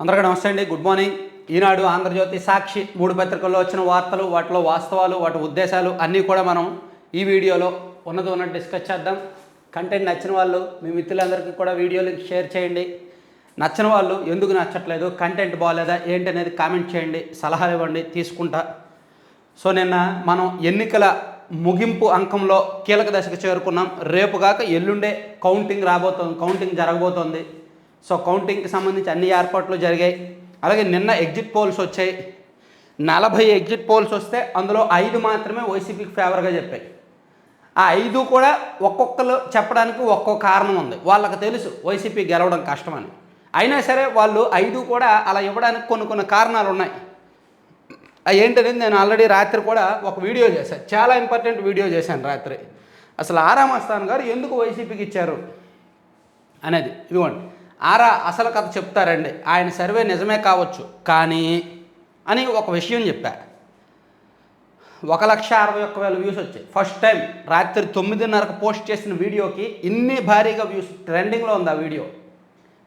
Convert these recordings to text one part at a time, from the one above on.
అందరికీ నమస్తే అండి. Good morning. ఈనాడు, ఆంధ్రజ్యోతి, సాక్షి మూడు పత్రికల్లో వచ్చిన వార్తలు, వాటిలో వాస్తవాలు, వాటి ఉద్దేశాలు అన్నీ కూడా మనం ఈ వీడియోలో ఉన్నది డిస్కస్ చేద్దాం. కంటెంట్ నచ్చిన వాళ్ళు మీ మిత్రులందరికీ కూడా వీడియో లింక్ షేర్ చేయండి. నచ్చిన వాళ్ళు ఎందుకు నచ్చట్లేదు, కంటెంట్ బాగాలేదా ఏంటి అనేది కామెంట్ చేయండి, సలహాలు ఇవ్వండి, తీసుకుంటా. సో నిన్న మనం ఎన్నికల ముగింపు అంకంలో కీలక దశకు చేరుకున్నాం. రేపు కాక ఎల్లుండే కౌంటింగ్ జరగబోతోంది. సో కౌంటింగ్కి సంబంధించి అన్ని ఏర్పాట్లు జరిగాయి. అలాగే నిన్న ఎగ్జిట్ పోల్స్ వచ్చాయి. 40 ఎగ్జిట్ పోల్స్ వస్తే అందులో 5 మాత్రమే వైసీపీకి ఫేవర్గా చెప్పాయి. ఆ 5 కూడా ఒక్కొక్కరు చెప్పడానికి ఒక్కొక్క కారణం ఉంది. వాళ్ళకి తెలుసు వైసీపీ గెలవడం కష్టమని. అయినా సరే వాళ్ళు 5 కూడా అలా ఇవ్వడానికి కొన్ని కారణాలు ఉన్నాయి. ఏంటనేది నేను ఆల్రెడీ రాత్రి కూడా ఒక వీడియో చేశాను. చాలా ఇంపార్టెంట్ వీడియో చేశాను రాత్రి. అసలు ఆరా మస్తాన్ గారు ఎందుకు వైసీపీకి ఇచ్చారు అనేది ఇదిగోండి. ఆరా అసలు కథ చెప్తారండి. ఆయన సర్వే నిజమే కావచ్చు కానీ అని ఒక విషయం చెప్పా. 1,61,000 వ్యూస్ వచ్చాయి. ఫస్ట్ టైం రాత్రి 9:30కు పోస్ట్ చేసిన వీడియోకి ఇన్ని భారీగా వ్యూస్. ట్రెండింగ్లో ఉంది ఆ వీడియో.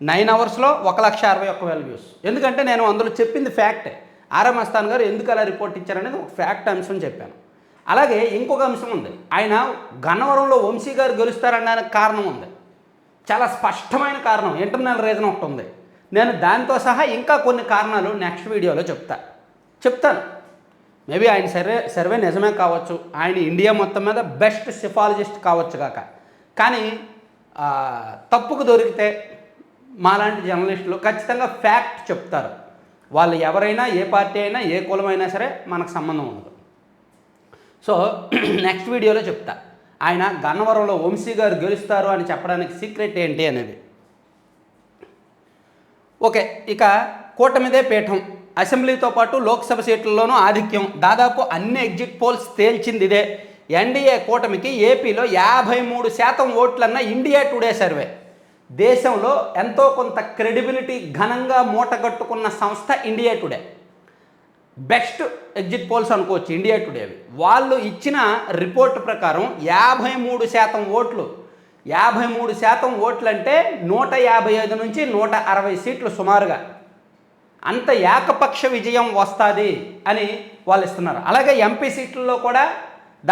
9 అవర్స్లో 1,61,000 వ్యూస్. ఎందుకంటే నేను అందులో చెప్పింది ఫ్యాక్టే. ఆరా మస్తాన్ గారు ఎందుకు అలా రిపోర్ట్ ఇచ్చారనేది ఒక ఫ్యాక్ట్ అంశం చెప్పాను. అలాగే ఇంకొక అంశం ఉంది. ఆయన గన్నవరంలో వంశీ గారు గెలుస్తారనడానికి కారణం ఉంది. చాలా స్పష్టమైన కారణం, ఇంటర్నల్ రీజన్ ఒకటి ఉంది. నేను దాంతో సహా ఇంకా కొన్ని కారణాలు నెక్స్ట్ వీడియోలో చెప్తాను. మేబీ ఆయన సర్వే నిజమే కావచ్చు, ఆయన ఇండియా మొత్తం మీద బెస్ట్ సిఫాలజిస్ట్ కావచ్చు కాక. కానీ తప్పుకు దొరికితే మాలాంటి జర్నలిస్టులు ఖచ్చితంగా ఫ్యాక్ట్ చెప్తారు. వాళ్ళు ఎవరైనా, ఏ పార్టీ అయినా, ఏ కులమైనా సరే మనకు సంబంధం ఉండదు. సో నెక్స్ట్ వీడియోలో చెప్తా ఆయన గన్నవరంలో వంశీ గారు గెలుస్తారు అని చెప్పడానికి సీక్రెట్ ఏంటి అనేది. ఓకే, ఇక కూటమిదే పీఠం. అసెంబ్లీతో పాటు లోక్సభ సీట్లలోనూ ఆధిక్యం. దాదాపు అన్ని ఎగ్జిట్ పోల్స్ తేల్చింది ఇదే. ఎన్డీఏ కూటమికి ఏపీలో 53% ఓట్లన్న ఇండియా టుడే సర్వే. దేశంలో ఎంతో కొంత క్రెడిబిలిటీ ఘనంగా మూటగట్టుకున్న సంస్థ India today. Best exit polls అనుకోవచ్చు ఇండియా టుడే. వాళ్ళు ఇచ్చిన రిపోర్ట్ ప్రకారం 53% ఓట్లు. 53% ఓట్లు అంటే 155 నుంచి 160 సీట్లు సుమారుగా. అంత ఏకపక్ష విజయం వస్తుంది అని వాళ్ళు ఇస్తున్నారు. అలాగే ఎంపీ సీట్లలో కూడా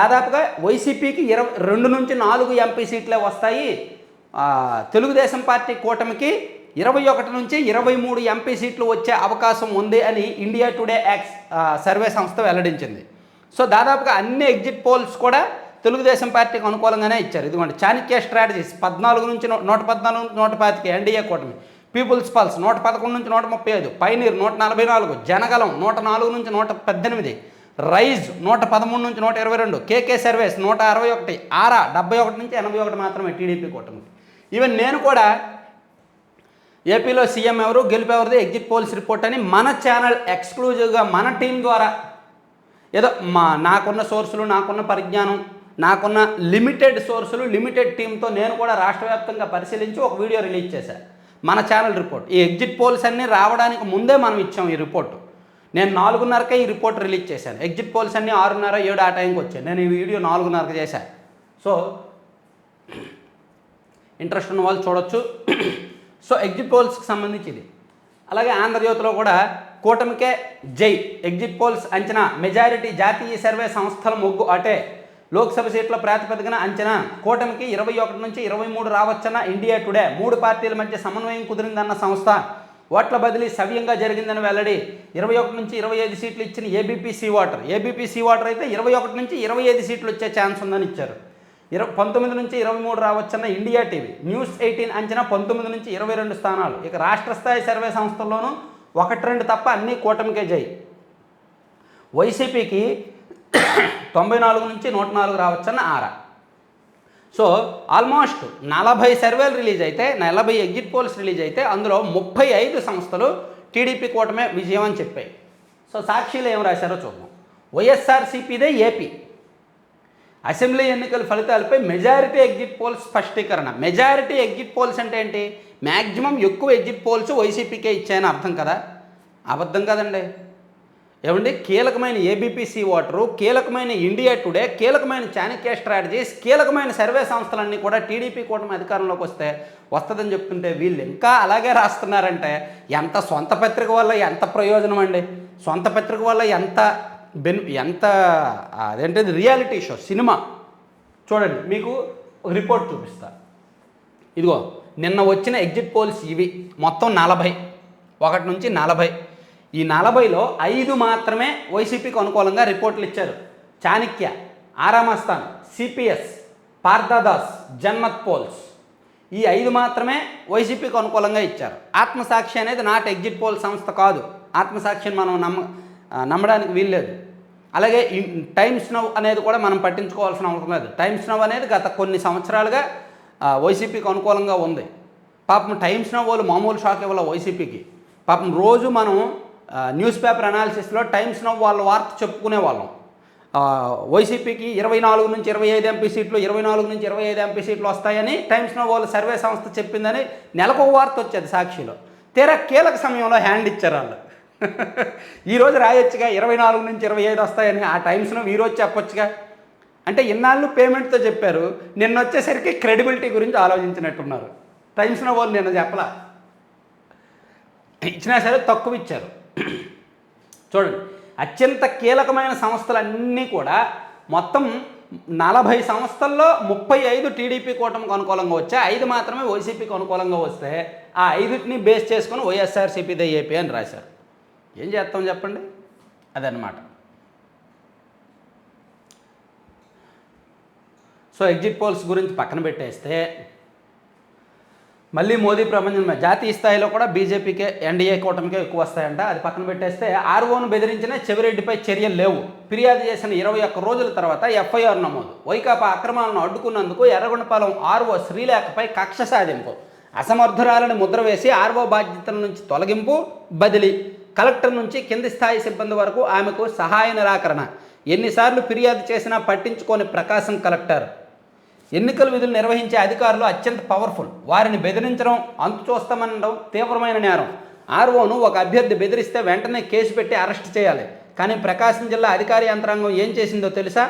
దాదాపుగా వైసీపీకి 2 నుంచి 4 ఎంపీ సీట్లే వస్తాయి. తెలుగుదేశం పార్టీ కూటమికి 21 నుంచి 23 ఎంపీ సీట్లు వచ్చే అవకాశం ఉంది అని ఇండియా టుడే సర్వే సంస్థ వెల్లడించింది. సో దాదాపుగా అన్ని ఎగ్జిట్ పోల్స్ కూడా తెలుగుదేశం పార్టీకి అనుకూలంగానే ఇచ్చారు. ఇదిగోండి, చాణక్య స్ట్రాటజీస్ 14 నుంచి 114 నుంచి 125 ఎన్డీఏ కూటమి. పీపుల్స్ పల్స్ 111 నుంచి 135, పైనీర్ 144, జనగలం 104 నుంచి 118, రైజ్ 113 నుంచి 122, కేకే సర్వేస్ 161, ఆరా 71 నుంచి 81 మాత్రమే టీడీపీ కూటమికి. ఈవెన్ నేను కూడా ఏపీలో సీఎం ఎవరు, గెలుపెవరిది ఎగ్జిట్ పోల్స్ రిపోర్ట్ అని మన ఛానల్ ఎక్స్క్లూజివ్గా మన టీం ద్వారా ఏదో నాకున్న సోర్సులు, నాకున్న పరిజ్ఞానం, నాకున్న లిమిటెడ్ సోర్సులు, లిమిటెడ్ టీంతో నేను కూడా రాష్ట్ర వ్యాప్తంగా పరిశీలించి ఒక వీడియో రిలీజ్ చేశాను. మన ఛానల్ రిపోర్ట్. ఈ ఎగ్జిట్ పోల్స్ అన్నీ రావడానికి ముందే మనం ఇచ్చాం ఈ రిపోర్టు. నేను 4:30కే ఈ రిపోర్ట్ రిలీజ్ చేశాను. ఎగ్జిట్ పోల్స్ అన్నీ 6:30, 7 ఆ టైంకి వచ్చాయి. నేను ఈ వీడియో 4:30కి చేశాను. సో ఇంట్రెస్ట్ ఉన్న వాళ్ళు చూడొచ్చు. సో ఎగ్జిట్ పోల్స్కి సంబంధించి ఇది. అలాగే ఆంధ్రజ్యోతిలో కూడా కూటమికే జై, ఎగ్జిట్ పోల్స్ అంచనా, మెజారిటీ జాతీయ సర్వే సంస్థల మొగ్గు అటే, లోక్సభ సీట్ల ప్రాతిపదికన అంచనా, కూటమికి 21 నుంచి 23 రావచ్చన్న ఇండియా టుడే, 3 పార్టీల మధ్య సమన్వయం కుదిరిందన్న సంస్థ, ఓట్ల బదిలీ సవ్యంగా జరిగిందని వెల్లడి, 21 నుంచి 25 సీట్లు ఇచ్చిన ఏబీపీ సీ వాటర్ అయితే 21 నుంచి 25 సీట్లు వచ్చే ఛాన్స్ ఉందని ఇచ్చారు. 19 నుంచి 23 రావచ్చన్న ఇండియా టీవీ, న్యూస్ 18 అంచనా 19 నుంచి 22 స్థానాలు. ఇక రాష్ట్ర స్థాయి సర్వే సంస్థల్లోనూ 1-2 తప్ప అన్నీ కూటమికే జై. వైసీపీకి 94 నుంచి 104 రావచ్చన్న ఆరా. సో ఆల్మోస్ట్ 40 సర్వేలు రిలీజ్ అయితే, 40 ఎగ్జిట్ పోల్స్ రిలీజ్ అయితే అందులో 35 సంస్థలు టీడీపీ కూటమే విజయం అని చెప్పాయి. సో సాక్షిలో ఏం రాశారో చూద్దాం. వైఎస్ఆర్సీపీదే ఏపీ అసెంబ్లీ ఎన్నికల ఫలితాలపై మెజారిటీ ఎగ్జిట్ పోల్స్ స్పష్టీకరణ. మెజారిటీ ఎగ్జిట్ పోల్స్ అంటే ఏంటి? మ్యాక్సిమం ఎక్కువ ఎగ్జిట్ పోల్స్ వైసీపీకే ఇచ్చాయని అర్థం కదా? అబద్ధం కదండి. ఏమండి, కీలకమైన ఏబిపిసి ఓటరు, కీలకమైన ఇండియా టుడే, కీలకమైన చాణక్య స్ట్రాటజీస్, కీలకమైన సర్వే సంస్థలన్నీ కూడా టీడీపీ కూటమి అధికారంలోకి వస్తుందని చెప్తుంటే వీళ్ళు ఇంకా అలాగే రాస్తున్నారంటే ఎంత సొంత పత్రిక వల్ల ఎంత ప్రయోజనం అండి. సొంత పత్రిక వల్ల ఎంత అదేంటిది రియాలిటీ షో సినిమా. చూడండి, మీకు రిపోర్ట్ చూపిస్తా. ఇదిగో నిన్న వచ్చిన ఎగ్జిట్ పోల్స్ ఇవి మొత్తం 40, 1 నుంచి 40. ఈ 40లో 5 మాత్రమే వైసీపీకి అనుకూలంగా రిపోర్ట్లు ఇచ్చారు. చాణక్య, ఆరామస్థాన్, సిపిఎస్, పార్థదాస్, జన్మత్ పోల్స్, ఈ 5 మాత్రమే వైసీపీకి అనుకూలంగా ఇచ్చారు. ఆత్మసాక్షి అనేది నాట్ ఎగ్జిట్ పోల్ సంస్థ కాదు. ఆత్మసాక్షిని మనం నమ్మడానికి వీల్లేదు. అలాగే టైమ్స్ నౌ అనేది కూడా మనం పట్టించుకోవాల్సిన అవసరం లేదు. టైమ్స్ నౌ అనేది గత కొన్ని సంవత్సరాలుగా వైసీపీకి అనుకూలంగా ఉంది. పాపం టైమ్స్ నౌ వాళ్ళు మామూలు షాక్ ఇవ్వాలి వైసీపీకి. పాపం రోజు మనం న్యూస్ పేపర్ అనాలిసిస్లో టైమ్స్ నౌ వాళ్ళ వార్త చెప్పుకునే వాళ్ళం. వైసీపీకి 24 నుంచి 25 ఎంపీ సీట్లు, 24 నుంచి 25 ఎంపీ సీట్లు వస్తాయని టైమ్స్ నౌ వాళ్ళ సర్వే సంస్థ చెప్పిందని నెలకు ఒక వార్త వచ్చేది సాక్షిలో. తీరా కీలక సమయంలో హ్యాండ్ ఇచ్చారు వాళ్ళు. ఈరోజు రాయొచ్చుగా 24 నుంచి 25 వస్తాయని, ఆ టైమ్స్ నౌ ఈరోజు చెప్పొచ్చుగా. అంటే ఇన్నాళ్ళు పేమెంట్తో చెప్పారు, నిన్న వచ్చేసరికి క్రెడిబిలిటీ గురించి ఆలోచించినట్టున్నారు. టైమ్స్ నౌ వాళ్ళు నిన్న చెప్పలా, ఇచ్చినా సరే తక్కువ ఇచ్చారు. చూడండి, అత్యంత కీలకమైన సంస్థలన్నీ కూడా మొత్తం 40 సంస్థల్లో 35 టీడీపీ కూటమికి అనుకూలంగా వచ్చాయి, 5 మాత్రమే వైసీపీకి అనుకూలంగా వస్తే ఆ 5ని బేస్ చేసుకొని వైఎస్ఆర్సీపీదే ఏపీ అని రాశారు. ఏం చేస్తాం చెప్పండి, అదనమాట. సో ఎగ్జిట్ పోల్స్ గురించి పక్కన పెట్టేస్తే మళ్ళీ మోదీ ప్రపంచం జాతీయ స్థాయిలో కూడా బీజేపీకే ఎన్డీఏ కూటమికే ఎక్కువ వస్తాయంట. అది పక్కన పెట్టేస్తే ఆర్ఓను బెదిరించిన చెవిరెడ్డిపై చర్యలు లేవు. ఫిర్యాదు చేసిన 21 రోజుల తర్వాత ఎఫ్ఐఆర్ నమోదు. వైకాపా అక్రమాలను అడ్డుకున్నందుకు ఎర్రగొండపాలెం ఆర్ఓ శ్రీలేఖపై కక్ష సాధింపు. అసమర్థురాలని ముద్ర వేసి ఆర్ఓ బాధ్యతల నుంచి తొలగింపు, బదిలీ. కలెక్టర్ నుంచి కింది స్థాయి సిబ్బంది వరకు ఆమెకు సహాయ నిరాకరణ. ఎన్నిసార్లు ఫిర్యాదు చేసినా పట్టించుకోని ప్రకాశం కలెక్టర్. ఎన్నికల విధులు నిర్వహించే అధికారులు అత్యంత పవర్ఫుల్. వారిని బెదిరించడం, అంతు చూస్తామనడం తీవ్రమైన నేరం. ఆర్ఓను ఒక అభ్యర్థి బెదిరిస్తే వెంటనే కేసు పెట్టి అరెస్ట్ చేయాలి. కానీ ప్రకాశం జిల్లా అధికార యంత్రాంగం ఏం చేసిందో తెలుసా?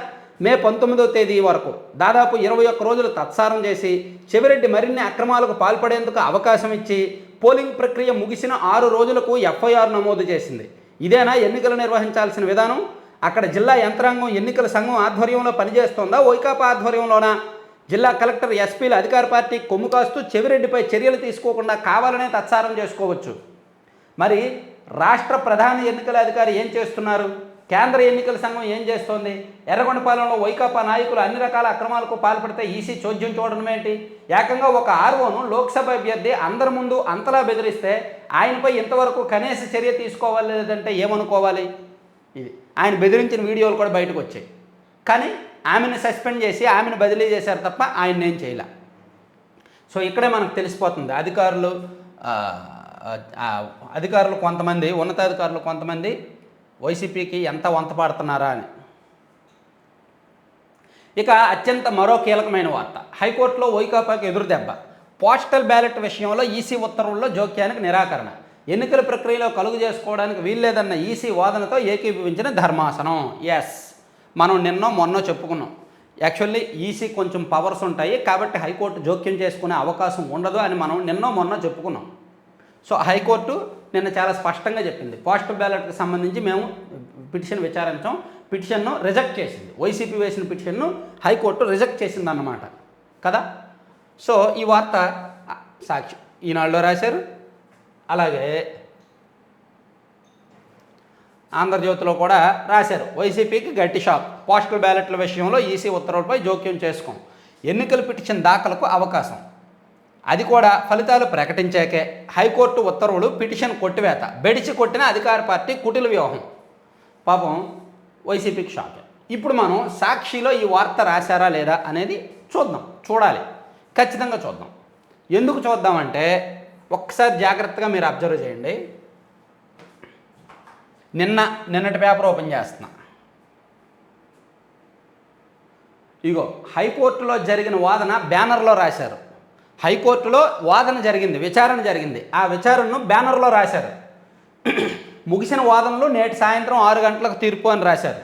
మే 19వ తేదీ వరకు దాదాపు 21 రోజులు తత్సారం చేసి చెవిరెడ్డి మరిన్ని అక్రమాలకు పాల్పడేందుకు అవకాశం ఇచ్చి పోలింగ్ ప్రక్రియ ముగిసిన 6 రోజులకు ఎఫ్ఐఆర్ నమోదు చేసింది. ఇదేనా ఎన్నికలు నిర్వహించాల్సిన విధానం? అక్కడ జిల్లా యంత్రాంగం ఎన్నికల సంఘం ఆధ్వర్యంలో పనిచేస్తోందా, వైకాపా ఆధ్వర్యంలోనా? జిల్లా కలెక్టర్, ఎస్పీలు అధికార పార్టీ కొమ్ము కాస్తూ చెవిరెడ్డిపై చర్యలు తీసుకోకుండా కావాలనే తత్సారం చేసుకోవచ్చు. మరి రాష్ట్ర ప్రధాన ఎన్నికల అధికారి ఏం చేస్తున్నారు? కేంద్ర ఎన్నికల సంఘం ఏం చేస్తోంది? ఎర్రగొండపాలెంలో వైకాపా నాయకులు అన్ని రకాల అక్రమాలకు పాల్పడితే ఈసీ చోద్యం చూడడం ఏంటి? ఏకంగా ఒక ఆర్ఓను లోక్సభ అభ్యర్థి అందరి ముందు అంతలా బెదిరిస్తే ఆయనపై ఇంతవరకు కనీస చర్య తీసుకోవాలి లేదంటే ఏమనుకోవాలి? ఇది ఆయన బెదిరించిన వీడియోలు కూడా బయటకు వచ్చాయి. కానీ ఆమెను సస్పెండ్ చేసి ఆమెను బదిలీ చేశారు తప్ప ఆయన ఏం చేయలే. సో ఇక్కడే మనకు తెలిసిపోతుంది అధికారులు కొంతమంది, ఉన్నతాధికారులు కొంతమంది వైసీపీకి ఎంత వంత పాడుతున్నారా అని. ఇక అత్యంత మరో కీలకమైన వార్త, హైకోర్టులో వైకాపాకి ఎదురుదెబ్బ. పోస్టల్ బ్యాలెట్ విషయంలో ఈసీ ఉత్తర్వుల్లో జోక్యానికి నిరాకరణ. ఎన్నికల ప్రక్రియలో కలుగు చేసుకోవడానికి వీల్లేదన్న ఈసీ వాదనతో ఏకీభవించిన ధర్మాసనం. ఎస్, మనం మొన్న చెప్పుకున్నాం. యాక్చువల్లీ ఈసీ కొంచెం పవర్స్ ఉంటాయి కాబట్టి హైకోర్టు జోక్యం చేసుకునే అవకాశం ఉండదు అని మనం మొన్న చెప్పుకున్నాం. సో హైకోర్టు నిన్న చాలా స్పష్టంగా చెప్పింది. పోస్టల్ బ్యాలెట్కి సంబంధించి మేము పిటిషన్ విచారించాం, పిటిషన్ను రిజెక్ట్ చేసింది. వైసీపీ వేసిన పిటిషన్ను హైకోర్టు రిజెక్ట్ చేసింది అన్నమాట కదా. సో ఈ వార్త సాక్షి ఈనాడులో రాశారు. అలాగే ఆంధ్రజ్యోతిలో కూడా రాశారు. వైసీపీకి గట్టి షాక్, పోస్టల్ బ్యాలెట్ల విషయంలో ఈసీ ఉత్తర్వులపై జోక్యం చేసుకోం, ఎన్నికల పిటిషన్ దాఖలకు అవకాశం. అది కూడా ఫలితాలు ప్రకటించాకే హైకోర్టు ఉత్తర్వులు, పిటిషన్ కొట్టివేత. బెడిచి కొట్టిన అధికార పార్టీ కుటిల వ్యూహం. పాపం వైసీపీకి షాక్. ఇప్పుడు మనం సాక్షిలో ఈ వార్త రాశారా లేదా అనేది చూడాలి, ఖచ్చితంగా చూద్దాం. ఎందుకు చూద్దామంటే ఒక్కసారి జాగ్రత్తగా మీరు అబ్జర్వ్ చేయండి. నిన్నటి పేపర్ ఓపెన్ చేస్తున్నా. ఇగో హైకోర్టులో జరిగిన వాదన బ్యానర్లో రాశారు. హైకోర్టులో వాదన జరిగింది, విచారణ జరిగింది. ఆ విచారణను బ్యానర్లో రాశారు. ముగిసిన వాదనలు నేటి సాయంత్రం 6 గంటలకు తీర్పు అని రాశారు.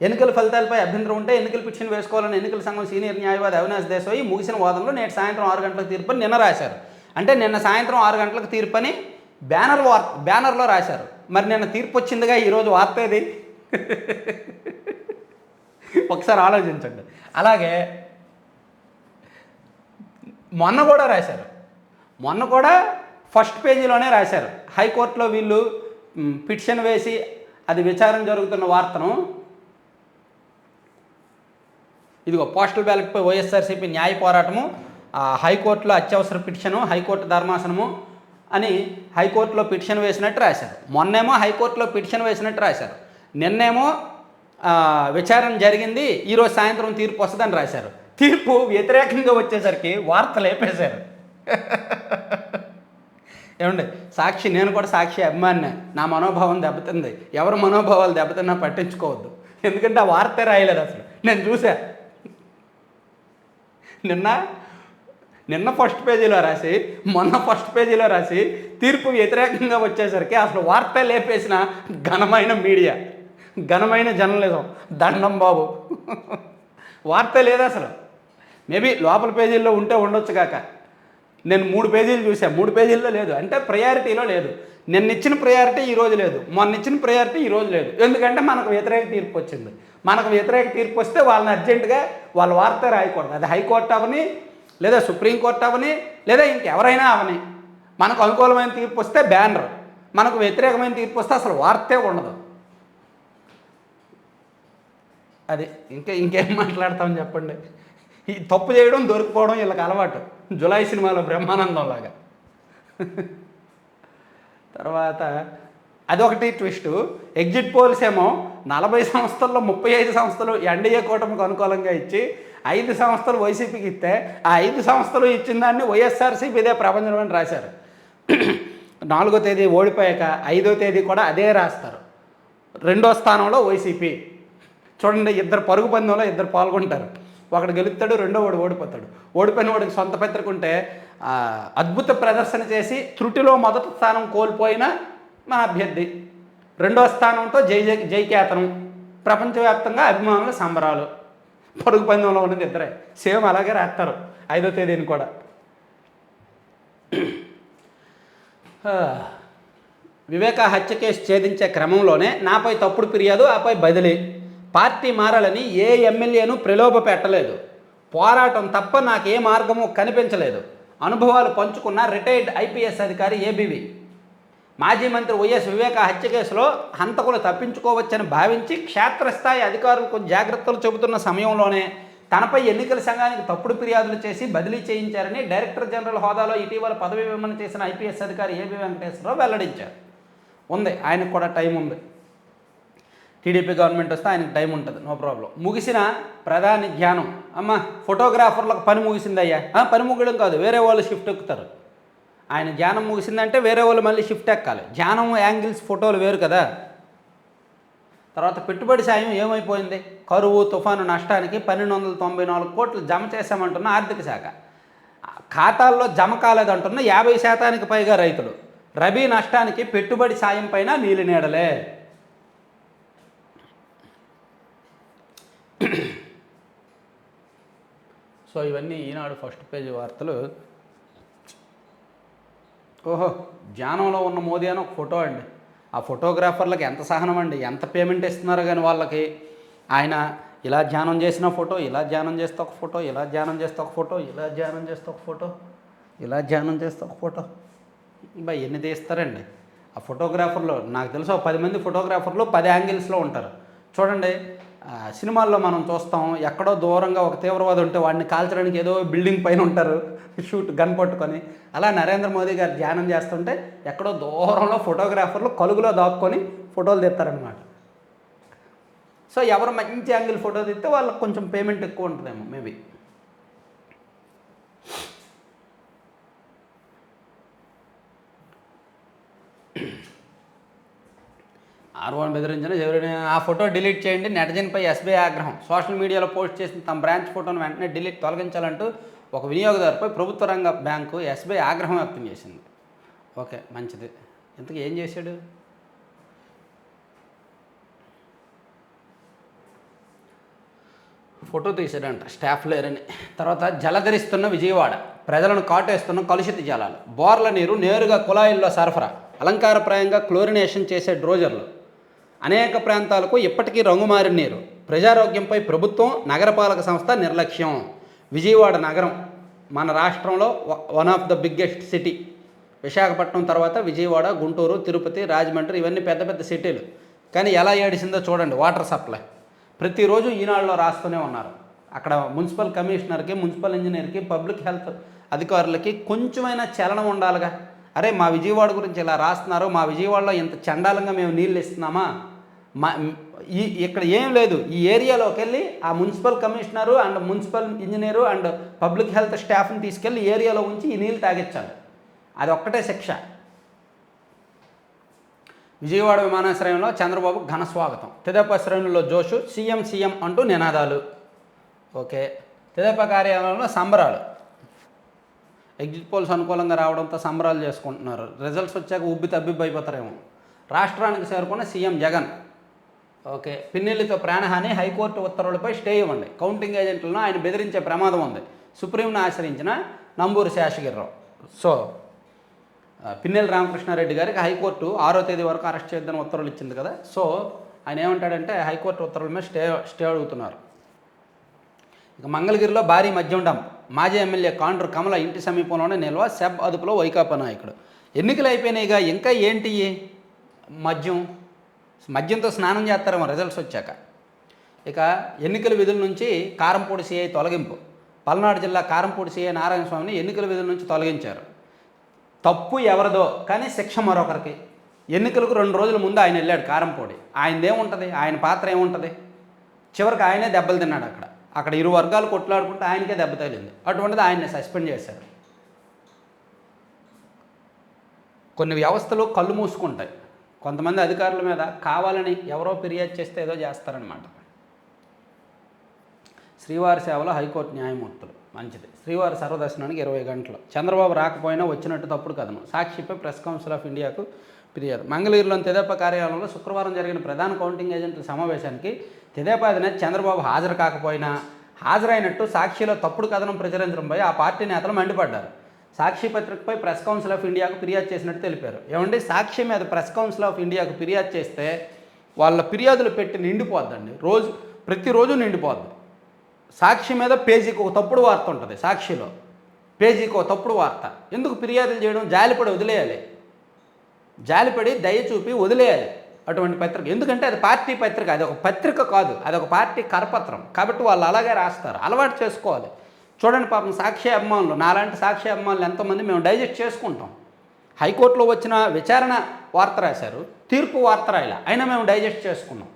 ఎన్నికల ఫలితాలపై అభ్యంతరం ఉంటే ఎన్నికల పిటిషన్ వేసుకోవాలని ఎన్నికల సంఘం సీనియర్ న్యాయవాది అవినాష్ దేశాయ్ ముగిసిన వాదనలో నేటి సాయంత్రం 6 గంటలకు తీర్పు అని నిన్న రాశారు. అంటే నిన్న సాయంత్రం 6 గంటలకు తీర్పు అని బ్యానర్లో రాశారు. మరి నిన్న తీర్పు వచ్చిందిగా, ఈరోజు వార్త ఏది? ఒకసారి ఆలోచించండి. అలాగే మొన్న కూడా రాశారు. మొన్న కూడా ఫస్ట్ పేజీలోనే రాశారు. హైకోర్టులో వీళ్ళు పిటిషన్ వేసి అది విచారణ జరుగుతున్న వార్తను, ఇదిగో పోస్టల్ బ్యాలెట్పై వైఎస్ఆర్సీపీ న్యాయ పోరాటము, హైకోర్టులో అత్యవసర పిటిషను, హైకోర్టు ధర్మాసనము అని హైకోర్టులో పిటిషన్ వేసినట్టు రాశారు. మొన్నేమో హైకోర్టులో పిటిషన్ వేసినట్టు రాశారు. నిన్నేమో విచారణ జరిగింది, ఈరోజు సాయంత్రం తీర్పు వస్తుందని రాశారు. తీర్పు వ్యతిరేకంగా వచ్చేసరికి వార్త లేపేశారు. ఏమండి, సాక్షి, నేను కూడా సాక్షి అభిమానినే. నా మనోభావం దెబ్బతింది. ఎవరి మనోభావాలు దెబ్బతిన్నా పట్టించుకోవద్దు. ఎందుకంటే ఆ వార్తే రాయలేదు అసలు. నేను చూసా నిన్న ఫస్ట్ పేజీలో రాసి, మొన్న ఫస్ట్ పేజీలో రాసి, తీర్పు వ్యతిరేకంగా వచ్చేసరికి అసలు వార్త లేపేసిన ఘనమైన మీడియా, ఘనమైన జర్నలిజం. దండం బాబు. వార్త లేదు అసలు. మేబీ లోపల పేజీల్లో ఉంటే ఉండొచ్చు కాక. నేను 3 పేజీలు చూసాను, 3 పేజీల్లో లేదు. అంటే ప్రయారిటీలో లేదు. నిన్న ఇచ్చిన ప్రయారిటీ ఈరోజు లేదు, మొన్న ఇచ్చిన ప్రయారిటీ ఈరోజు లేదు. ఎందుకంటే మనకు వ్యతిరేక తీర్పు వచ్చింది. మనకు వ్యతిరేక తీర్పు వస్తే వాళ్ళని అర్జెంటుగా వాళ్ళ వార్త రాయకూడదు. అది హైకోర్టు అవని, లేదా సుప్రీంకోర్టు అవని, లేదా ఇంకెవరైనా అవని. మనకు అనుకూలమైన తీర్పు వస్తే బ్యానర్, మనకు వ్యతిరేకమైన తీర్పు వస్తే అసలు వార్తే ఉండదు. అది ఇంకేం మాట్లాడతామని చెప్పండి. ఈ తప్పు చేయడం, దొరికిపోవడం వీళ్ళకి అలవాటు. జులై సినిమాలో బ్రహ్మానందం లాగా. తర్వాత అదొకటి ట్విస్టు. ఎగ్జిట్ పోల్స్ ఏమో 40 సంస్థల్లో 35 సంస్థలు ఎన్డీఏ కూటమికి అనుకూలంగా ఇచ్చి 5 సంస్థలు వైసీపీకి ఇస్తే, ఆ 5 సంస్థలు ఇచ్చిన దాన్ని వైఎస్ఆర్సీపీ ఇదే ప్రపంచం అని రాశారు. 4వ తేదీ ఓడిపోయాక 5వ తేదీ కూడా అదే రాస్తారు. 2వ స్థానంలో వైసీపీ. చూడండి, ఇద్దరు పరుగు పందెంలో ఇద్దరు పాల్గొంటారు. ఒకడు గెలుస్తాడు, రెండో వాడు ఓడిపోతాడు. ఓడిపోయిన వాడికి సొంత పత్రిక ఉంటే అద్భుత ప్రదర్శన చేసి త్రుటిలో మొదటి స్థానం కోల్పోయిన మన అభ్యర్థి, 2వ స్థానంతో జైకేతనం, ప్రపంచవ్యాప్తంగా అభిమానుల సంబరాలు. పరుగు పందెంలో ఉన్నది ఇద్దరే. సేమ్ అలాగే రాస్తారు 5వ తేదీని కూడా. వివేకా హత్య కేసు ఛేదించే క్రమంలోనే నాపై తప్పుడు ఫిర్యాదు, ఆపై బదిలీ. పార్టీ మారాలని ఏ ఎమ్మెల్యేను ప్రలోభ పెట్టలేదు. పోరాటం తప్ప నాకే మార్గము కనిపించలేదు. అనుభవాలు పంచుకున్న రిటైర్డ్ ఐపీఎస్ అధికారి ఏబీవీ. మాజీ మంత్రి వైఎస్ వివేకా హత్య కేసులో హంతకులు తప్పించుకోవచ్చని భావించి క్షేత్రస్థాయి అధికారులకు జాగ్రత్తలు చెబుతున్న సమయంలోనే తనపై ఎన్నికల సంఘానికి తప్పుడు ఫిర్యాదులు చేసి బదిలీ చేయించారని డైరెక్టర్ జనరల్ హోదాలో ఇటీవల పదవి విరమణ చేసిన ఐపీఎస్ అధికారి ఏబీ వెంకటేశ్వరరావు వెల్లడించారు. ఉంది, ఆయనకు కూడా టైం ఉంది. టీడీపీ గవర్నమెంట్ వస్తే ఆయనకు టైం ఉంటుంది, నో ప్రాబ్లం. ముగిసిన ప్రధాని ధ్యానం. అమ్మ, ఫోటోగ్రాఫర్లకు పని ముగిసిందయ్యా. పని ముగడం కాదు, వేరే వాళ్ళు షిఫ్ట్ ఎక్కుతారు. ఆయన ధ్యానం ముగిసిందంటే వేరే వాళ్ళు మళ్ళీ షిఫ్ట్ ఎక్కాలి. ధ్యానం యాంగిల్స్ ఫోటోలు వేరు కదా. తర్వాత పెట్టుబడి సాయం ఏమైపోయింది? కరువు తుఫాను నష్టానికి 1294 కోట్లు జమ చేశామంటున్న ఆర్థిక శాఖ. ఖాతాల్లో జమ కాలేదంటున్న 50% పైగా రైతులు. రబీ నష్టానికి పెట్టుబడి సాయం పైన నీలి నీడలే. సో ఇవన్నీ ఈనాడు ఫస్ట్ పేజీ వార్తలు. ఓహో, ధ్యానంలో ఉన్న మోదీ అని ఒక ఫోటో అండి. ఆ ఫోటోగ్రాఫర్లకు ఎంత సహనం అండి, ఎంత పేమెంట్ ఇస్తున్నారు కానీ వాళ్ళకి. ఆయన ఇలా ధ్యానం చేసిన ఫోటో, ఇలా ధ్యానం చేస్తే ఒక ఫోటో, ఇలా ధ్యానం చేస్తే ఒక ఫోటో, ఇలా ధ్యానం చేస్తే ఒక ఫోటో, ఇలా ధ్యానం చేస్తే ఒక ఫోటో. ఎన్ని తీస్తారండి ఆ ఫోటోగ్రాఫర్లు? నాకు తెలుసు 10 మంది ఫోటోగ్రాఫర్లు 10 యాంగిల్స్లో ఉంటారు. చూడండి, సినిమాల్లో మనం చూస్తాం, ఎక్కడో దూరంగా ఒక తీవ్రవాది ఉంటే వాడిని కాల్చడానికి ఏదో బిల్డింగ్ పైన ఉంటారు షూట్ గన్ పట్టుకొని. అలా నరేంద్ర మోదీ గారు ధ్యానం చేస్తుంటే ఎక్కడో దూరంలో ఫోటోగ్రాఫర్లు కలుగులో దాక్కొని ఫోటోలు తీస్తారనమాట. సో ఎవరు మంచి యాంగిల్ ఫోటో తీస్తే వాళ్ళకి కొంచెం పేమెంట్ ఎక్కువ ఉంటుందేమో మేబీ. ఆర్వోని బెదిరించిన ఎవరైనా ఆ ఫోటో డిలీట్ చేయండి. నెటిజన్పై ఎస్బీఐ ఆగ్రహం. సోషల్ మీడియాలో పోస్ట్ చేసిన తమ బ్రాంచ్ ఫోటోను వెంటనే తొలగించాలంటూ ఒక వినియోగదారుపై ప్రభుత్వ రంగ బ్యాంకు ఎస్బీఐ ఆగ్రహం వ్యక్తం చేసింది. ఓకే, మంచిది. ఇంతకు ఏం చేశాడు? ఫోటో తీసాడంట స్టాఫ్ లేరని. తర్వాత జలధరిస్తున్న విజయవాడ, ప్రజలను కాటేస్తున్న కలుషిత జలాలు, బోర్ల నీరు నేరుగా కుళాయిల్లో సరఫరా, అలంకారప్రాయంగా క్లోరినేషన్ చేసే డ్రోజర్లు, అనేక ప్రాంతాలకు ఇప్పటికీ రంగుమారిన నీరు, ప్రజారోగ్యంపై ప్రభుత్వం నగరపాలక సంస్థ నిర్లక్ష్యం. విజయవాడ నగరం మన రాష్ట్రంలో one of the biggest city. Visakhapatnam తర్వాత విజయవాడ, గుంటూరు, తిరుపతి, రాజమండ్రి ఇవన్నీ పెద్ద పెద్ద సిటీలు. కానీ ఎలా ఏడిసిందో చూడండి వాటర్ సప్లై. ప్రతిరోజు ఈనాడులో రాస్తూనే ఉన్నారు. అక్కడ మున్సిపల్ కమిషనర్కి, మున్సిపల్ ఇంజనీర్కి, పబ్లిక్ హెల్త్ అధికారులకి కొంచెమైనా చలనం ఉండాలిగా. అరే మా విజయవాడ గురించి ఇలా రాస్తున్నారు, మా విజయవాడలో ఇంత చండాలంగా మేము నీళ్ళు ఇస్తున్నామా? ఇక్కడ ఏం లేదు. ఈ ఏరియాలోకి వెళ్ళి ఆ municipal commissioner and municipal engineer and public health స్టాఫ్ని తీసుకెళ్ళి ఏరియాలో ఉంచి ఈ నీళ్ళు తాగించాలి. అది ఒక్కటే శిక్ష. విజయవాడ విమానాశ్రయంలో చంద్రబాబు ఘన స్వాగతం, తెదేపా శ్రేణుల్లో జోషు, సీఎం అంటూ నినాదాలు. ఓకే, తెదేపా కార్యాలయంలో సంబరాలు. ఎగ్జిట్ పోల్స్ అనుకూలంగా రావడంతో సంబరాలు చేసుకుంటున్నారు. రిజల్ట్స్ వచ్చాక ఉబ్బి తబ్బిబ్బైపోతారేమో. రాష్ట్రానికి చేరుకున్న సీఎం జగన్. ఓకే, పిన్నెల్లితో ప్రాణహాని, హైకోర్టు ఉత్తర్వులపై స్టే ఇవ్వండి, కౌంటింగ్ ఏజెంట్లను ఆయన బెదిరించే ప్రమాదం ఉంది, సుప్రీంను ఆశ్రయించిన నంబూరు శేషగిరిరావు. సో పిన్నెల్లి రామకృష్ణారెడ్డి గారికి హైకోర్టు 6వ తేదీ వరకు అరెస్ట్ చేద్దని ఉత్తర్వులు ఇచ్చింది కదా. సో ఆయన ఏమంటాడంటే హైకోర్టు ఉత్తర్వుల మీద స్టే అడుగుతున్నారు. ఇక మంగళగిరిలో భారీ మద్యం డంప్, మాజీ ఎమ్మెల్యే కాండ్రు కమల ఇంటి సమీపంలోనే నిల్వ, సెబ్ అదుపులో వైకాపా నాయకుడు. ఎన్నికలు అయిపోయినాయిగా, ఇంకా ఏంటి మద్యంతో స్నానం చేస్తారేమో రిజల్ట్స్ వచ్చాక. ఇక ఎన్నికల విధుల నుంచి కారంపూడి సిఐ తొలగింపు. పల్నాడు జిల్లా కారంపూడి సిఐ నారాయణ స్వామిని ఎన్నికల విధుల నుంచి తొలగించారు. తప్పు ఎవరిదో కానీ శిక్ష మరొకరికి. ఎన్నికలకు 2 రోజుల ముందు ఆయన వెళ్ళాడు కారంపూడి. ఆయనదేముంటుంది, ఆయన పాత్ర ఏముంటుంది? చివరికి ఆయనే దెబ్బలు తిన్నాడు. అక్కడ ఇరు వర్గాలు కొట్లాడుకుంటే ఆయనకే దెబ్బ తగిలింది. అటువంటిది ఆయన్ని సస్పెండ్ చేశారు. కొన్ని వ్యవస్థలు కళ్ళు మూసుకుంటాయి. కొంతమంది అధికారుల మీద కావాలని ఎవరో ఫిర్యాదు చేస్తే ఏదో చేస్తారనమాట. శ్రీవారి సేవలో హైకోర్టు న్యాయమూర్తులు, మంచిది. శ్రీవారి సర్వదర్శనానికి 20 గంటలు. చంద్రబాబు రాకపోయినా వచ్చినట్టు తప్పుడు కథనం, సాక్షిపై ప్రెస్ కౌన్సిల్ ఆఫ్ ఇండియాకు ఫిర్యాదు. మంగళగిరిలోని తెదేపా కార్యాలయంలో శుక్రవారం జరిగిన ప్రధాన కౌంటింగ్ ఏజెంట్ల సమావేశానికి తెదేపా అధినేత చంద్రబాబు హాజరు కాకపోయినా హాజరైనట్టు సాక్షిలో తప్పుడు కథనం ప్రచురించడంపై ఆ పార్టీ నేతలు మండిపడ్డారు. సాక్షి పత్రికపై ప్రెస్ కౌన్సిల్ ఆఫ్ ఇండియాకు ఫిర్యాదు చేసినట్టు తెలిపారు. ఏమండి, సాక్షి మీద ప్రెస్ కౌన్సిల్ ఆఫ్ ఇండియాకు ఫిర్యాదు చేస్తే వాళ్ళ ఫిర్యాదులు పెట్టి నిండిపోద్దండి. ప్రతిరోజు నిండిపోద్ది. సాక్షి మీద పేజీకి ఒక తప్పుడు వార్త ఉంటుంది. సాక్షిలో పేజీకి ఒక తప్పుడు వార్త. ఎందుకు ఫిర్యాదులు చేయడం? జాలిపడి వదిలేయాలి. జాలిపడి దయ చూపి వదిలేయాలి అటువంటి పత్రిక. ఎందుకంటే అది పార్టీ పత్రిక, అది ఒక పత్రిక కాదు, అది ఒక పార్టీ కరపత్రం. కాబట్టి వాళ్ళు అలాగే రాస్తారు. అలవాటు చేసుకోవాలి. చూడండి, పాపం సాక్షి అభిమానులు, నాలాంటి సాక్షి అభిమానులు ఎంతోమంది మేము డైజెస్ట్ చేసుకుంటాం. హైకోర్టులో వచ్చిన విచారణ వార్త రాశారు, తీర్పు వార్త రాయాలి, అయినా మేము డైజెస్ట్ చేసుకున్నాం.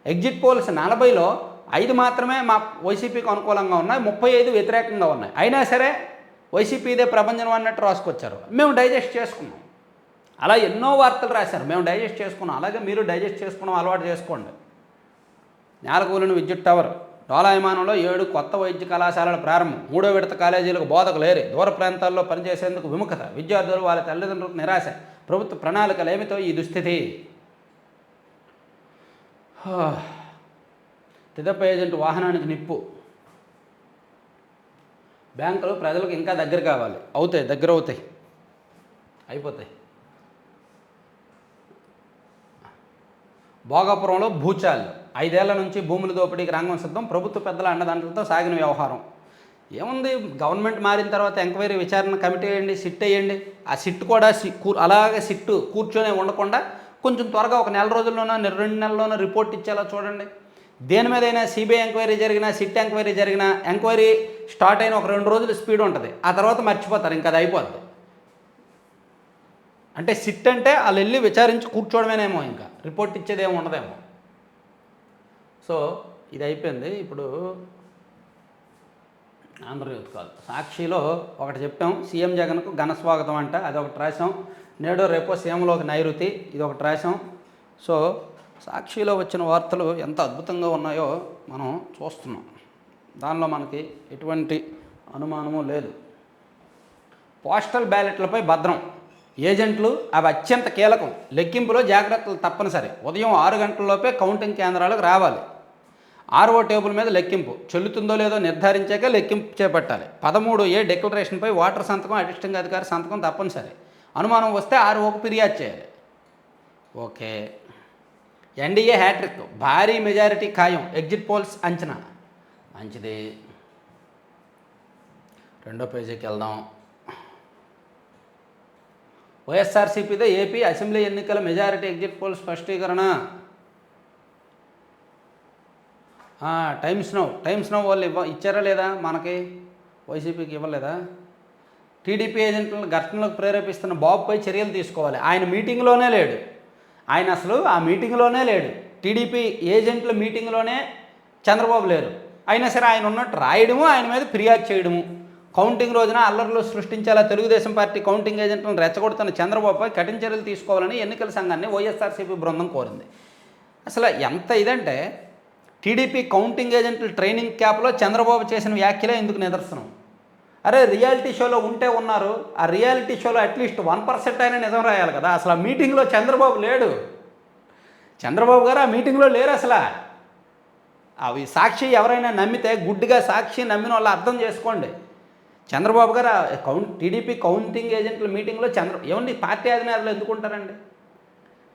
ఎగ్జిట్ పోల్స్ 40లో 5 మాత్రమే మా వైసీపీకి అనుకూలంగా ఉన్నాయి, 35 వ్యతిరేకంగా ఉన్నాయి. అయినా సరే వైసీపీదే ప్రపంచం అన్నట్టు రాసుకొచ్చారు, మేము డైజెస్ట్ చేసుకున్నాం. అలా ఎన్నో వార్తలు రాశారు, మేము డైజెస్ట్ చేసుకున్నాం. అలాగే మీరు డైజెస్ట్ చేసుకోవడం అలవాటు చేసుకోండి. నేలకూలిన విద్యుత్ టవర్, డోలాయమానంలో 7 కొత్త వైద్య కళాశాలల ప్రారంభం, 3వ విడత కాలేజీలకు బోధకులు లేరు, దూర ప్రాంతాల్లో పనిచేసేందుకు విముఖత, విద్యార్థులు వాళ్ళ తల్లిదండ్రులకు నిరాశ, ప్రభుత్వ ప్రణాళికలేమితో ఈ దుస్థితి. తెదేపా ఏజెంట్ వాహనానికి నిప్పు. బ్యాంకులు ప్రజలకు ఇంకా దగ్గర కావాలి, దగ్గర అవుతాయి, అయిపోతాయి. భోగాపురంలో భూచాలు, 5 ఏళ్ల నుంచి భూముల దోపిడీకి రంగం సిద్ధం, ప్రభుత్వ పెద్దల అండదండలతో సాగిన వ్యవహారం. ఏముంది, గవర్నమెంట్ మారిన తర్వాత ఎంక్వైరీ విచారణ కమిటీ వేయండి, సిట్ వేయండి. ఆ సిట్ కూడా అలాగే సిట్టు కూర్చొని ఉండకుండా కొంచెం త్వరగా ఒక 1 నెల రోజుల్లోనో 2 నెలల్లోనో రిపోర్ట్ ఇచ్చేలా చూడండి. దేని మీదైనా సిబిఐ ఎంక్వైరీ జరిగినా, సిట్ ఎంక్వైరీ జరిగినా, ఎంక్వైరీ స్టార్ట్ అయిన ఒక 2 రోజులు స్పీడ్ ఉంటుంది, ఆ తర్వాత మర్చిపోతారు, ఇంకా అది అయిపోద్ది. అంటే సిట్ అంటే వాళ్ళు వెళ్ళి విచారించి కూర్చోవడమేనేమో, ఇంకా రిపోర్ట్ ఇచ్చేదేమో ఉండదేమో. సో ఇది అయిపోయింది. ఇప్పుడు ఆంధ్రజ్యోతి కాదు, సాక్షిలో ఒకటి చెప్పాం, సీఎం జగన్కు ఘన స్వాగతం అంట, అదొకటి రాసాం. నేడో రేపో సీఎంలోకి నైరుతి, ఇది ఒకటి రాసాం. సో సాక్షిలో వచ్చిన వార్తలు ఎంత అద్భుతంగా ఉన్నాయో మనం చూస్తున్నాం. దానిలో మనకి ఎటువంటి అనుమానము లేదు. పోస్టల్ బ్యాలెట్లపై భద్రం, ఏజెంట్లు అవి అత్యంత కీలకం, లెక్కింపులో జాగ్రత్తలు తప్పనిసరి, ఉదయం 6 గంటలలోపే కౌంటింగ్ కేంద్రాలకు రావాలి. ఆర్ఓ టేబుల్ మీద లెక్కింపు చెల్లుతుందో లేదో నిర్ధారించాక లెక్కింపు చేపట్టాలి. 13A డిక్లరేషన్పై ఓటర్ సంతకం, అడిషనల్ అధికారి సంతకం తప్పనిసరి. అనుమానం వస్తే ఆర్ఓకు ఫిర్యాదు చేయాలి. ఓకే. ఎన్డీఏ హ్యాట్రిక్, భారీ మెజారిటీ ఖాయం, ఎగ్జిట్ పోల్స్ అంచనా. మంచిది. రెండో పేజీకి వెళ్దాం. వైఎస్ఆర్సీపీదే ఏపీ అసెంబ్లీ ఎన్నికల మెజారిటీ ఎగ్జిట్ పోల్ స్పష్టీకరణ. టైమ్స్ నౌ వాళ్ళు ఇచ్చారా లేదా మనకి? వైసీపీకి ఇవ్వలేదా? టీడీపీ ఏజెంట్లను ఘర్షణలకు ప్రేరేపిస్తున్న బాబుపై చర్యలు తీసుకోవాలి. ఆయన మీటింగ్లోనే లేడు. ఆయన అసలు ఆ మీటింగ్లోనే లేడు. టీడీపీ ఏజెంట్ల మీటింగ్లోనే చంద్రబాబు లేరు. అయినా సరే ఆయన ఉన్నట్టు రాయడము, ఆయన మీద ఫిర్యాదు చేయడము. కౌంటింగ్ రోజున అల్లర్లు సృష్టించేలా తెలుగుదేశం పార్టీ కౌంటింగ్ ఏజెంట్లను రెచ్చగొడుతున్న చంద్రబాబుపై కఠిన చర్యలు తీసుకోవాలని ఎన్నికల సంఘాన్ని వైఎస్ఆర్సీపీ బృందం కోరింది. అసలు ఎంత ఇదంటే, టీడీపీ కౌంటింగ్ ఏజెంట్ల ట్రైనింగ్ క్యాప్లో చంద్రబాబు చేసిన వ్యాఖ్యలే ఎందుకు నిదర్శనం. అరే రియాలిటీ షోలో ఉంటే ఉన్నారు, ఆ రియాలిటీ షోలో అట్లీస్ట్ 1% అయినా నిజం రాయాలి కదా. అసలు ఆ మీటింగ్లో చంద్రబాబు లేడు. చంద్రబాబు గారు ఆ మీటింగ్లో లేరు అసలు. అవి సాక్షి ఎవరైనా నమ్మితే గుడ్డిగా సాక్షి నమ్మిన వాళ్ళు అర్థం చేసుకోండి. చంద్రబాబు గారు టీడీపీ కౌంటింగ్ ఏజెంట్ల మీటింగ్లో ఏమండి పార్టీ అధినేతలు ఎందుకుంటారండి?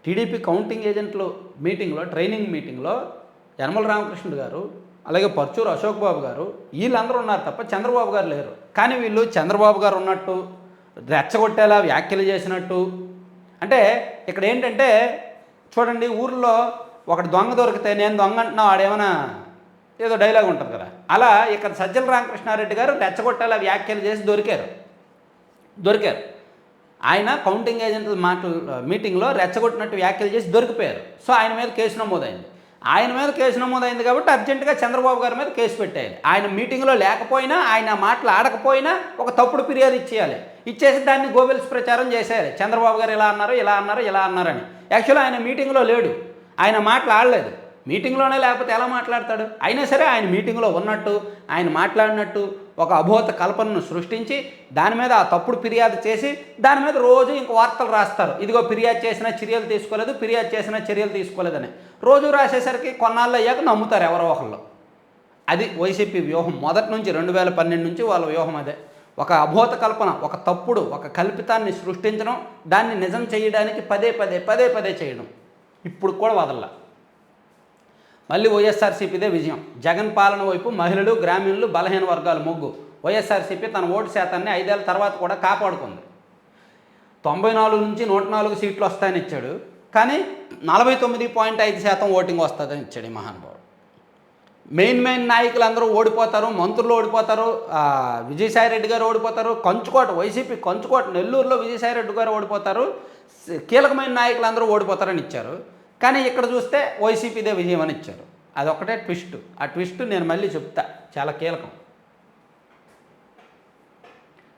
టీడీపీ కౌంటింగ్ ఏజెంట్లు మీటింగ్లో, ట్రైనింగ్ మీటింగ్లో యనమల రామకృష్ణుడు గారు, అలాగే పర్చూరు అశోక్ బాబు గారు, వీళ్ళందరూ ఉన్నారు తప్ప చంద్రబాబు గారు లేరు. కానీ వీళ్ళు చంద్రబాబు గారు ఉన్నట్టు రెచ్చగొట్టేలా వ్యాఖ్యలు చేసినట్టు. అంటే ఇక్కడ ఏంటంటే చూడండి, ఊర్లో ఒకటి దొంగ దొరికితే నేను దొంగ అంటున్నావు ఆడేమైనా ఏదో డైలాగ్ ఉంటుంది కదా, అలా ఇక్కడ సజ్జల రామకృష్ణారెడ్డి గారు రెచ్చగొట్టేలా వ్యాఖ్యలు చేసి దొరికారు. ఆయన కౌంటింగ్ ఏజెంట్ల మీటింగ్లో రెచ్చగొట్టినట్టు వ్యాఖ్యలు చేసి దొరికిపోయారు. సో ఆయన మీద కేసు నమోదైంది కాబట్టి అర్జెంటుగా చంద్రబాబు గారి మీద కేసు పెట్టేయాలి. ఆయన మీటింగ్లో లేకపోయినా, ఆయన మాటలు ఆడకపోయినా ఒక తప్పుడు ఫిర్యాదు ఇచ్చేసి దాన్ని గోబెల్స్ ప్రచారం చేసేయాలి. చంద్రబాబు గారు ఇలా అన్నారని. యాక్చువల్లీ ఆయన మీటింగ్లో లేడు, ఆయన మాటలు ఆడలేదు. మీటింగ్లోనే లేకపోతే ఎలా మాట్లాడతాడు? అయినా సరే ఆయన మీటింగ్లో ఉన్నట్టు, ఆయన మాట్లాడినట్టు ఒక అబోధ కల్పనను సృష్టించి దాని మీద ఆ తప్పుడు ఫిర్యాదు చేసి దాని మీద రోజు ఇంక వార్తలు రాస్తారు. ఇదిగో ఫిర్యాదు చేసినా చర్యలు తీసుకోలేదని రోజు రాసేసరికి కొన్నాళ్ళు అయ్యాక నమ్ముతారు ఎవరో ఒకళ్ళు. అది వైసీపీ వ్యూహం. మొదటి నుంచి 2012 నుంచి వాళ్ళ వ్యూహం అదే. ఒక అబోధ కల్పన, ఒక తప్పుడు, ఒక కల్పితాన్ని సృష్టించడం, దాన్ని నిజం చేయడానికి పదే చేయడం. ఇప్పుడు కూడా వదల్లా. మళ్ళీ వైఎస్ఆర్సీపీదే విజయం. జగన్ పాలన వైపు మహిళలు, గ్రామీణులు, బలహీన వర్గాలు మొగ్గు. వైఎస్ఆర్సీపీ తన ఓటు శాతాన్ని 5 ఏళ్ల తర్వాత కూడా కాపాడుకుంది. 94 నుంచి 104 సీట్లు వస్తాయని ఇచ్చాడు, కానీ 49.5% ఓటింగ్ వస్తుందని ఇచ్చాడు ఈ మహానుభావుడు. మెయిన్ నాయకులు అందరూ ఓడిపోతారు, మంత్రులు ఓడిపోతారు, విజయసాయిరెడ్డి గారు ఓడిపోతారు, వైసీపీ కంచుకోట నెల్లూరులో విజయసాయిరెడ్డి గారు ఓడిపోతారు, కీలకమైన నాయకులు అందరూ ఓడిపోతారని ఇచ్చారు. కానీ ఇక్కడ చూస్తే వైసీపీదే విజయం అని ఇచ్చారు. అదొక్కటే ట్విస్ట్. ఆ ట్విస్ట్ నేను మళ్ళీ చెప్తా, చాలా కీలకం.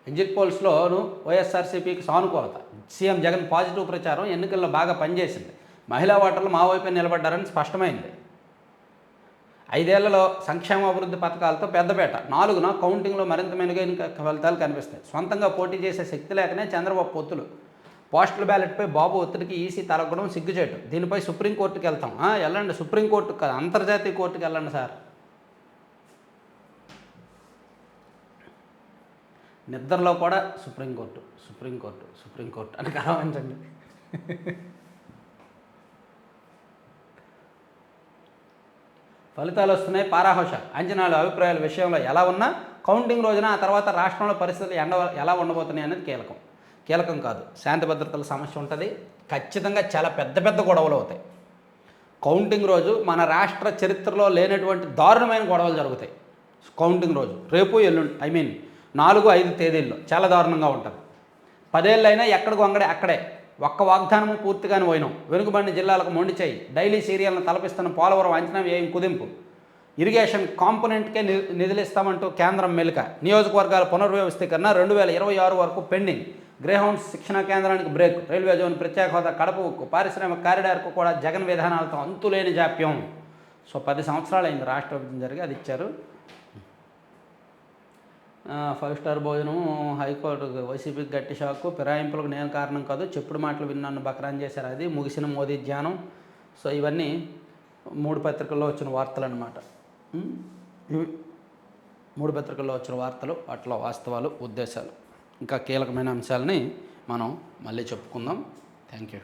ఎగ్జిట్ పోల్స్లోను వైఎస్ఆర్సీపీకి సానుకూలత. సీఎం జగన్ పాజిటివ్ ప్రచారం ఎన్నికల్లో బాగా పనిచేసింది. మహిళా ఓటర్లు మా వైపే నిలబడ్డారని స్పష్టమైంది. 5 ఏళ్లలో సంక్షేమ అభివృద్ధి పథకాలతో పెద్దపేట. 4న కౌంటింగ్లో మరింత మెరుగైన ఫలితాలు కనిపిస్తాయి. సొంతంగా పోటీ చేసే శక్తి లేకనే చంద్రబాబు పొత్తులు. పోస్టల్ బ్యాలెట్పై బాబు ఒత్తిడికి ఈసీ తలగడం సిగ్గుచేటు. దీనిపై సుప్రీంకోర్టుకి వెళ్తాం. వెళ్ళండి, సుప్రీంకోర్టు కాదు, అంతర్జాతీయ కోర్టుకి వెళ్ళండి సార్. నిద్రలో కూడా సుప్రీంకోర్టు అని గమనించండి. ఫలితాలు వస్తున్నాయి, పారాహోష. అంచనాలు, అభిప్రాయాల విషయంలో ఎలా ఉన్నా కౌంటింగ్ రోజున ఆ తర్వాత రాష్ట్రంలో పరిస్థితులు ఎలా ఉండబోతున్నాయి అనేది కీలకం కాదు. శాంతి భద్రతల సమస్య ఉంటుంది. ఖచ్చితంగా చాలా పెద్ద గొడవలు అవుతాయి. కౌంటింగ్ రోజు మన రాష్ట్ర చరిత్రలో లేనటువంటి దారుణమైన గొడవలు జరుగుతాయి. కౌంటింగ్ రోజు రేపు ఎల్లుండి 4-5 తేదీల్లో చాలా దారుణంగా ఉంటుంది. 10 ఏళ్ళైనా ఎక్కడికి వంగడే అక్కడే. ఒక్క వాగ్దానము పూర్తిగానే పోయినాం. వెనుకబడిన జిల్లాలకు మొండి చేయి. డైలీ సీరియల్ను తలపిస్తున్న పోలవరం అంచనా వ్యయం కుదింపు. ఇరిగేషన్ కాంపోనెంట్కే నిధులిస్తామంటూ కేంద్రం మెలిక. నియోజకవర్గాల పునర్వ్యవస్థీకరణ 2026 వరకు పెండింగ్. గ్రేహౌండ్స్ శిక్షణా కేంద్రానికి బ్రేక్. రైల్వే జోన్ ప్రత్యేక హోదా, కడప ఉక్కు, పారిశ్రామిక కారిడార్కు కూడా జగన్ విధానాలతో అంతులేని జాప్యం. సో 10 సంవత్సరాలు అయింది రాష్ట్ర విభజన జరిగి, అది ఇచ్చారు. 5 స్టార్ భోజనం, హైకోర్టు వైసీపీకి గట్టి షాకు, ఫిరాయింపులకు నేను కారణం కాదు, చెప్పుడు మాటలు విన్నాను బకరాన్ చేశారు, అది ముగిసిన మోదీ ధ్యానం. సో ఇవన్నీ 3 పత్రికల్లో వచ్చిన వార్తలు అన్నమాట. ఇవి 3 పత్రికల్లో వచ్చిన వార్తలు, వాటిలో వాస్తవాలు, ఉద్దేశాలు, ఇంకా కీలకమైన అంశాలని మనం మళ్ళీ చెప్పుకుందాం. Thank you.